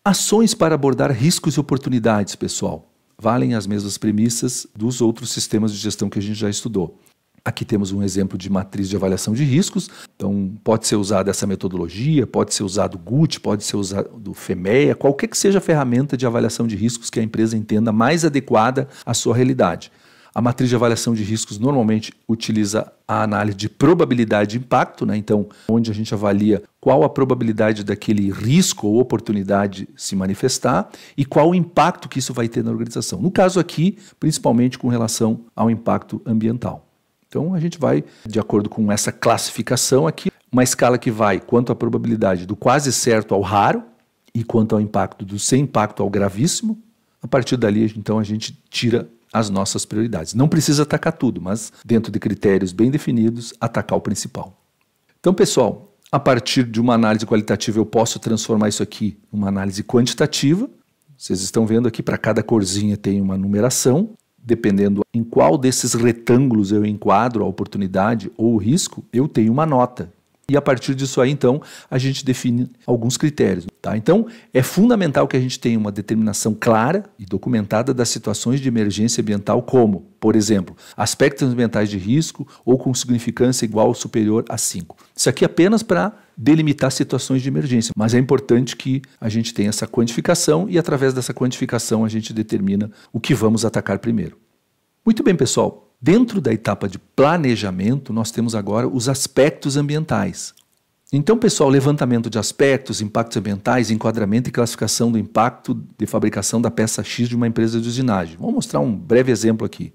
Ações para abordar riscos e oportunidades, pessoal. Valem as mesmas premissas dos outros sistemas de gestão que a gente já estudou. Aqui temos um exemplo de matriz de avaliação de riscos, então pode ser usada essa metodologia, pode ser usado o GUT, pode ser usado o FEMEA, qualquer que seja a ferramenta de avaliação de riscos que a empresa entenda mais adequada à sua realidade. A matriz de avaliação de riscos normalmente utiliza a análise de probabilidade de impacto, né? Então, onde a gente avalia qual a probabilidade daquele risco ou oportunidade se manifestar e qual o impacto que isso vai ter na organização. No caso aqui, principalmente com relação ao impacto ambiental. Então, a gente vai, de acordo com essa classificação aqui, uma escala que vai quanto à probabilidade do quase certo ao raro e quanto ao impacto do sem impacto ao gravíssimo. A partir dali, então, a gente tira as nossas prioridades. Não precisa atacar tudo, mas dentro de critérios bem definidos, atacar o principal. Então, pessoal, a partir de uma análise qualitativa, eu posso transformar isso aqui numa análise quantitativa. Vocês estão vendo aqui, para cada corzinha tem uma numeração. Dependendo em qual desses retângulos eu enquadro a oportunidade ou o risco, eu tenho uma nota. E a partir disso aí, então, a gente define alguns critérios. Tá? Então, é fundamental que a gente tenha uma determinação clara e documentada das situações de emergência ambiental, como, por exemplo, aspectos ambientais de risco ou com significância igual ou superior a 5. Isso aqui é apenas para delimitar situações de emergência, mas é importante que a gente tenha essa quantificação e, através dessa quantificação, a gente determina o que vamos atacar primeiro. Muito bem, pessoal. Dentro da etapa de planejamento, nós temos agora os aspectos ambientais. Então, pessoal, levantamento de aspectos, impactos ambientais, enquadramento e classificação do impacto de fabricação da peça X de uma empresa de usinagem. Vamos mostrar um breve exemplo aqui.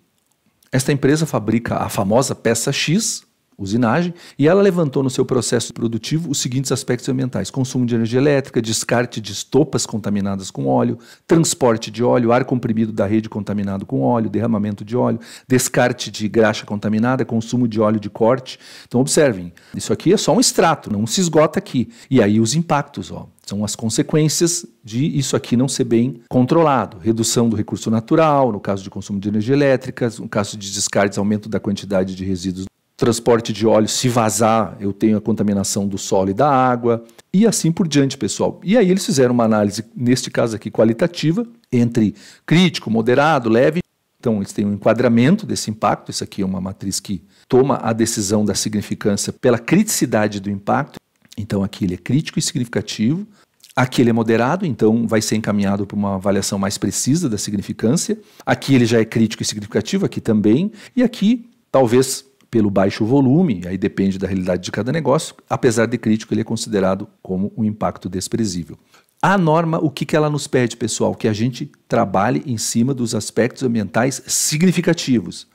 Esta empresa fabrica a famosa peça X, usinagem, e ela levantou no seu processo produtivo os seguintes aspectos ambientais: consumo de energia elétrica, descarte de estopas contaminadas com óleo, transporte de óleo, ar comprimido da rede contaminado com óleo, derramamento de óleo, descarte de graxa contaminada, consumo de óleo de corte. Então observem, isso aqui é só um extrato, não se esgota aqui. E aí os impactos, ó, são as consequências de isso aqui não ser bem controlado. Redução do recurso natural, no caso de consumo de energia elétrica, no caso de descartes, aumento da quantidade de resíduos. Transporte de óleo, se vazar, eu tenho a contaminação do solo e da água, e assim por diante, pessoal. E aí eles fizeram uma análise, neste caso aqui, qualitativa, entre crítico, moderado, leve. Então, eles têm um enquadramento desse impacto. Isso aqui é uma matriz que toma a decisão da significância pela criticidade do impacto. Então, aqui ele é crítico e significativo. Aqui ele é moderado, então vai ser encaminhado para uma avaliação mais precisa da significância. Aqui ele já é crítico e significativo, aqui também. E aqui, talvez pelo baixo volume, aí depende da realidade de cada negócio, apesar de crítico, ele é considerado como um impacto desprezível. A norma, o que ela nos pede, pessoal? Que a gente trabalhe em cima dos aspectos ambientais significativos.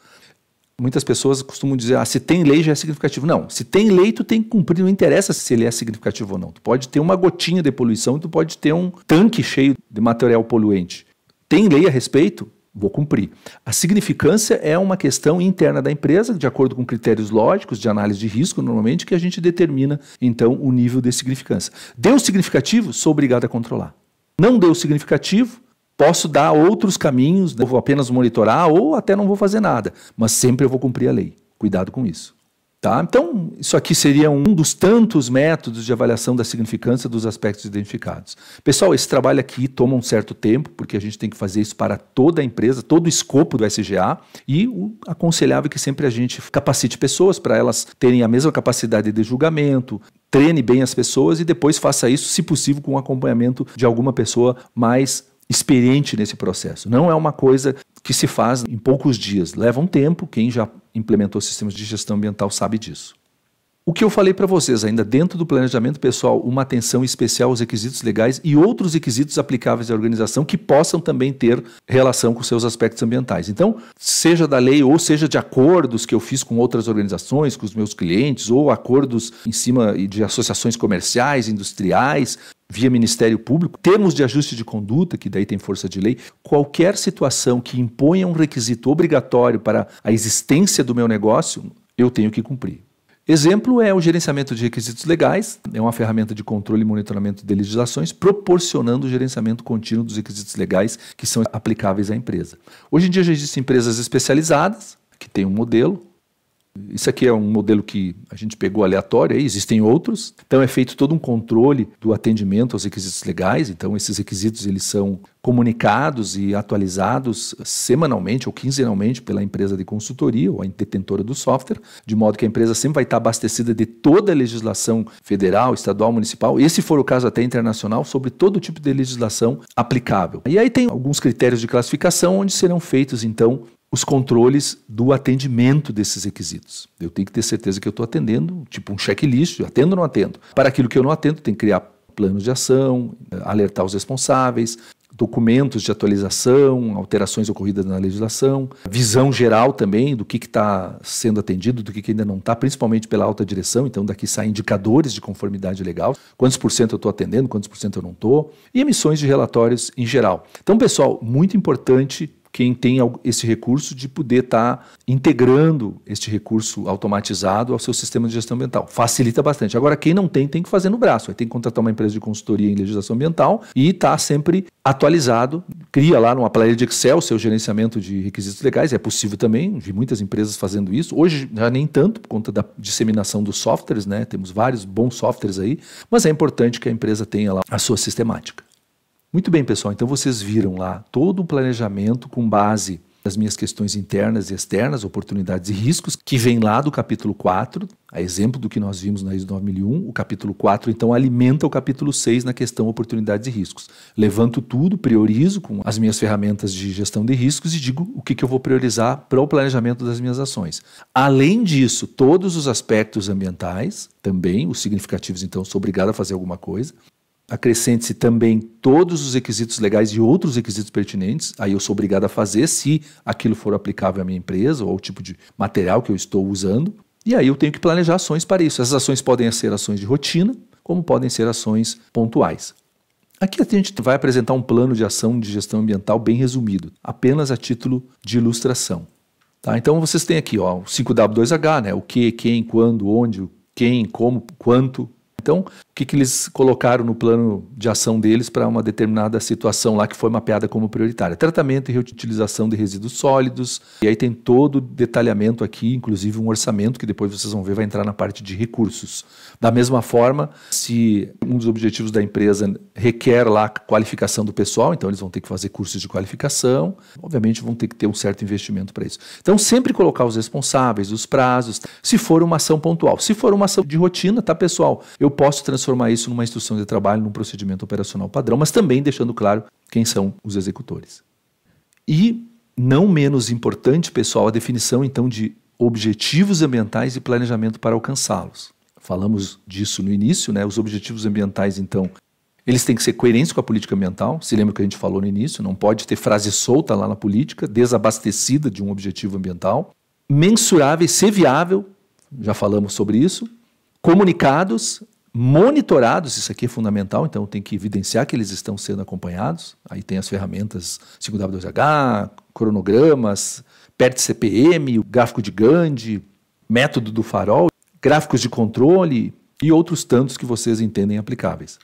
Muitas pessoas costumam dizer, se tem lei já é significativo. Não, se tem lei tu tem que cumprir, não interessa se ele é significativo ou não. Tu pode ter uma gotinha de poluição e tu pode ter um tanque cheio de material poluente. Tem lei a respeito? Vou cumprir. A significância é uma questão interna da empresa, de acordo com critérios lógicos de análise de risco, normalmente, que a gente determina, então, o nível de significância. Deu significativo? Sou obrigado a controlar. Não deu significativo? Posso dar outros caminhos, vou apenas monitorar ou até não vou fazer nada, mas sempre eu vou cumprir a lei. Cuidado com isso. Tá? Então, isso aqui seria um dos tantos métodos de avaliação da significância dos aspectos identificados. Pessoal, esse trabalho aqui toma um certo tempo, porque a gente tem que fazer isso para toda a empresa, todo o escopo do SGA, e o aconselhável é que sempre a gente capacite pessoas para elas terem a mesma capacidade de julgamento, treine bem as pessoas e depois faça isso, se possível, com o acompanhamento de alguma pessoa mais experiente nesse processo. Não é uma coisa que se faz em poucos dias, leva um tempo, quem já implementou sistemas de gestão ambiental sabe disso. O que eu falei para vocês, ainda dentro do planejamento pessoal, uma atenção especial aos requisitos legais e outros requisitos aplicáveis à organização que possam também ter relação com seus aspectos ambientais. Então, seja da lei ou seja de acordos que eu fiz com outras organizações, com os meus clientes, ou acordos em cima de associações comerciais, industriais, via Ministério Público, termos de ajuste de conduta, que daí tem força de lei, qualquer situação que imponha um requisito obrigatório para a existência do meu negócio, eu tenho que cumprir. Exemplo é o gerenciamento de requisitos legais, é uma ferramenta de controle e monitoramento de legislações, proporcionando o gerenciamento contínuo dos requisitos legais que são aplicáveis à empresa. Hoje em dia já existem empresas especializadas, que têm um modelo, Isso aqui é um modelo que a gente pegou aleatório, aí existem outros. Então é feito todo um controle do atendimento aos requisitos legais. Então esses requisitos eles são comunicados e atualizados semanalmente ou quinzenalmente pela empresa de consultoria ou a detentora do software, de modo que a empresa sempre vai estar abastecida de toda a legislação federal, estadual, municipal, e se for o caso até internacional, sobre todo tipo de legislação aplicável. E aí tem alguns critérios de classificação onde serão feitos então os controles do atendimento desses requisitos. Eu tenho que ter certeza que eu estou atendendo, tipo um checklist, atendo ou não atendo. Para aquilo que eu não atendo, tem que criar planos de ação, alertar os responsáveis, documentos de atualização, alterações ocorridas na legislação, visão geral também do que está sendo atendido, do que ainda não está, principalmente pela alta direção, então daqui saem indicadores de conformidade legal, quantos por cento eu estou atendendo, quantos por cento eu não estou, e emissões de relatórios em geral. Então, pessoal, muito importante quem tem esse recurso de poder estar integrando este recurso automatizado ao seu sistema de gestão ambiental. Facilita bastante. Agora, quem não tem que fazer no braço. Vai ter que contratar uma empresa de consultoria em legislação ambiental e estar sempre atualizado. Cria lá numa planilha de Excel o seu gerenciamento de requisitos legais. É possível também, vi muitas empresas fazendo isso. Hoje já nem tanto, por conta da disseminação dos softwares, né? Temos vários bons softwares aí, mas é importante que a empresa tenha lá a sua sistemática. Muito bem, pessoal, então vocês viram lá todo o planejamento com base nas minhas questões internas e externas, oportunidades e riscos, que vem lá do capítulo 4, a exemplo do que nós vimos na ISO 9001, o capítulo 4 então alimenta o capítulo 6 na questão oportunidades e riscos. Levanto tudo, priorizo com as minhas ferramentas de gestão de riscos e digo o que eu vou priorizar para o planejamento das minhas ações. Além disso, todos os aspectos ambientais, também os significativos, então sou obrigado a fazer alguma coisa. Acrescente-se também todos os requisitos legais e outros requisitos pertinentes, aí eu sou obrigado a fazer se aquilo for aplicável à minha empresa ou ao tipo de material que eu estou usando, e aí eu tenho que planejar ações para isso. Essas ações podem ser ações de rotina, como podem ser ações pontuais. Aqui a gente vai apresentar um plano de ação de gestão ambiental bem resumido, apenas a título de ilustração. Tá? Então vocês têm aqui ó, o 5W2H, né? O que, quem, quando, onde, o quem, como, quanto. Então, o que eles colocaram no plano de ação deles para uma determinada situação lá que foi mapeada como prioritária? Tratamento e reutilização de resíduos sólidos. E aí tem todo o detalhamento aqui, inclusive um orçamento que depois vocês vão ver vai entrar na parte de recursos. Da mesma forma, se um dos objetivos da empresa requer lá a qualificação do pessoal, então eles vão ter que fazer cursos de qualificação, obviamente vão ter que ter um certo investimento para isso. Então, sempre colocar os responsáveis, os prazos, se for uma ação pontual. Se for uma ação de rotina, tá, pessoal? Eu posso transformar isso numa instrução de trabalho, num procedimento operacional padrão, mas também deixando claro quem são os executores. E, não menos importante, pessoal, a definição, então, de objetivos ambientais e planejamento para alcançá-los. Falamos disso no início, né? Os objetivos ambientais, então, eles têm que ser coerentes com a política ambiental. Se lembra que a gente falou no início, não pode ter frase solta lá na política, desabastecida de um objetivo ambiental. Mensurável, ser viável, já falamos sobre isso. Comunicados, monitorados, isso aqui é fundamental, então tem que evidenciar que eles estão sendo acompanhados. Aí tem as ferramentas 5W2H, cronogramas, PERT-CPM, o gráfico de Gandhi, método do farol, gráficos de controle e outros tantos que vocês entendem aplicáveis.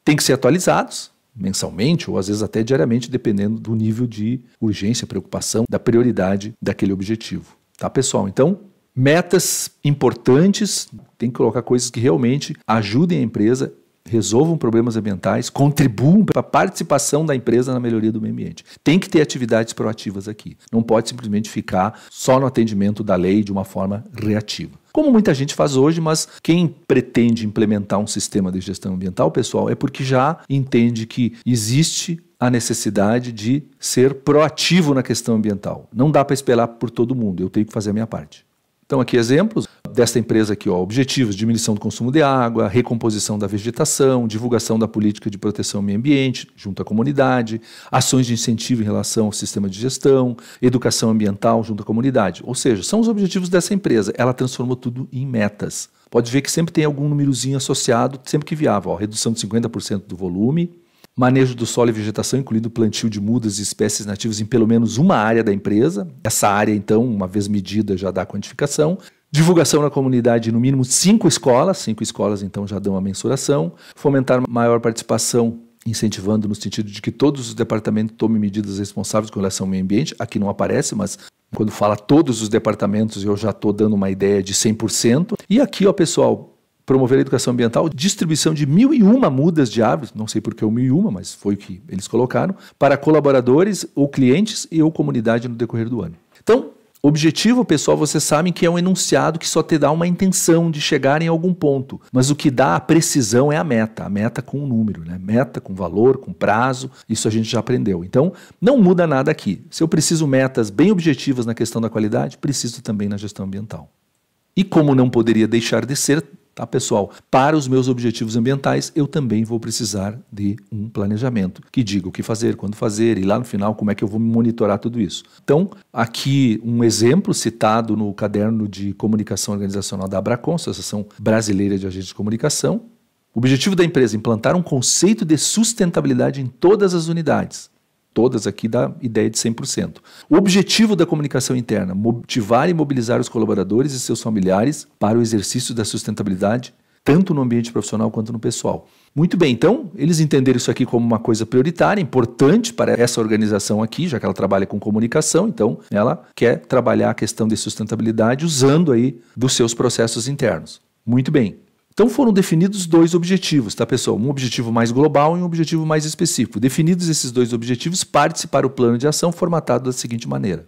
Tem que ser atualizados mensalmente ou às vezes até diariamente, dependendo do nível de urgência, preocupação, da prioridade daquele objetivo. Tá, pessoal? Então, metas importantes, tem que colocar coisas que realmente ajudem a empresa, resolvam problemas ambientais, contribuam para a participação da empresa na melhoria do meio ambiente. Tem que ter atividades proativas aqui. Não pode simplesmente ficar só no atendimento da lei de uma forma reativa. Como muita gente faz hoje, mas quem pretende implementar um sistema de gestão ambiental, pessoal, é porque já entende que existe a necessidade de ser proativo na questão ambiental. Não dá para esperar por todo mundo, eu tenho que fazer a minha parte. Então aqui exemplos desta empresa aqui, ó, objetivos: diminuição do consumo de água, recomposição da vegetação, divulgação da política de proteção ao meio ambiente junto à comunidade, ações de incentivo em relação ao sistema de gestão, educação ambiental junto à comunidade. Ou seja, são os objetivos dessa empresa. Ela transformou tudo em metas. Pode ver que sempre tem algum númerozinho associado, sempre que viável, ó, redução de 50% do volume, manejo do solo e vegetação, incluindo plantio de mudas e espécies nativas em pelo menos uma área da empresa. Essa área, então, uma vez medida, já dá quantificação. Divulgação na comunidade, no mínimo 5 escolas. 5 escolas, então, já dão a mensuração. Fomentar maior participação, incentivando no sentido de que todos os departamentos tomem medidas responsáveis com relação ao meio ambiente. Aqui não aparece, mas Quando fala todos os departamentos, eu já estou dando uma ideia de 100%. E aqui, ó, pessoal, promover a educação ambiental, distribuição de 1.001 mudas de árvores, não sei por que 1.001, mas foi o que eles colocaram, para colaboradores ou clientes e ou comunidade no decorrer do ano. Então, objetivo, pessoal, vocês sabem que é um enunciado que só te dá uma intenção de chegar em algum ponto, mas o que dá a precisão é a meta com um número, né? Meta com valor, com prazo, isso a gente já aprendeu. Então, não muda nada aqui. Se eu preciso metas bem objetivas na questão da qualidade, preciso também na gestão ambiental. E como não poderia deixar de ser, tá, pessoal? Para os meus objetivos ambientais, eu também vou precisar de um planejamento que diga o que fazer, quando fazer e lá no final como é que eu vou monitorar tudo isso. Então, aqui um exemplo citado no caderno de comunicação organizacional da Abracon, Associação Brasileira de Agentes de Comunicação. O objetivo da empresa é implantar um conceito de sustentabilidade em todas as unidades. Todas aqui dá ideia de 100%. O objetivo da comunicação interna, motivar e mobilizar os colaboradores e seus familiares para o exercício da sustentabilidade, tanto no ambiente profissional quanto no pessoal. Muito bem, então, eles entenderam isso aqui como uma coisa prioritária, importante para essa organização aqui, já que ela trabalha com comunicação, então ela quer trabalhar a questão de sustentabilidade usando aí dos seus processos internos. Muito bem. Então foram definidos 2 objetivos, tá, pessoal? Um objetivo mais global e um objetivo mais específico. Definidos esses 2 objetivos, parte-se para o plano de ação formatado da seguinte maneira.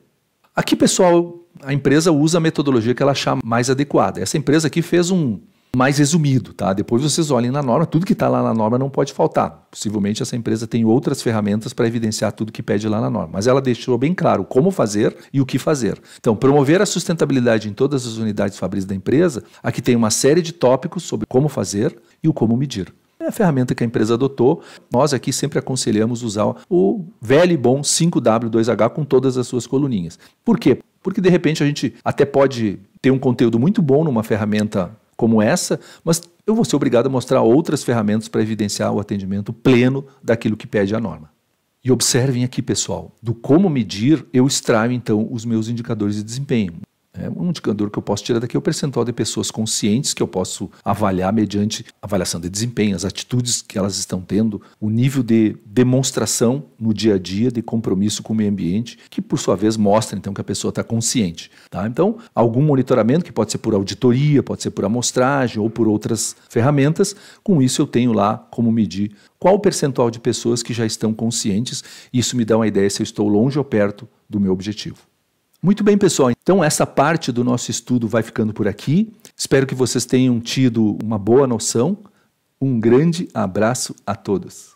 Aqui, pessoal, a empresa usa a metodologia que ela achar mais adequada. Essa empresa aqui fez um mais resumido, tá? Depois vocês olhem na norma, tudo que está lá na norma não pode faltar. Possivelmente essa empresa tem outras ferramentas para evidenciar tudo que pede lá na norma, mas ela deixou bem claro como fazer e o que fazer. Então, promover a sustentabilidade em todas as unidades fabris da empresa, aqui tem uma série de tópicos sobre como fazer e o como medir. É a ferramenta que a empresa adotou. Nós aqui sempre aconselhamos usar o velho e bom 5W2H com todas as suas coluninhas. Por quê? Porque de repente a gente até pode ter um conteúdo muito bom numa ferramenta como essa, mas eu vou ser obrigado a mostrar outras ferramentas para evidenciar o atendimento pleno daquilo que pede a norma. E observem aqui, pessoal, do como medir, eu extraio então os meus indicadores de desempenho. Um indicador que eu posso tirar daqui é o percentual de pessoas conscientes que eu posso avaliar mediante avaliação de desempenho, as atitudes que elas estão tendo, o nível de demonstração no dia a dia de compromisso com o meio ambiente, que por sua vez mostra então que a pessoa está consciente. Tá? Então, algum monitoramento que pode ser por auditoria, pode ser por amostragem ou por outras ferramentas, com isso eu tenho lá como medir qual o percentual de pessoas que já estão conscientes, e isso me dá uma ideia se eu estou longe ou perto do meu objetivo. Muito bem, pessoal. Então, essa parte do nosso estudo vai ficando por aqui. Espero que vocês tenham tido uma boa noção. Um grande abraço a todos.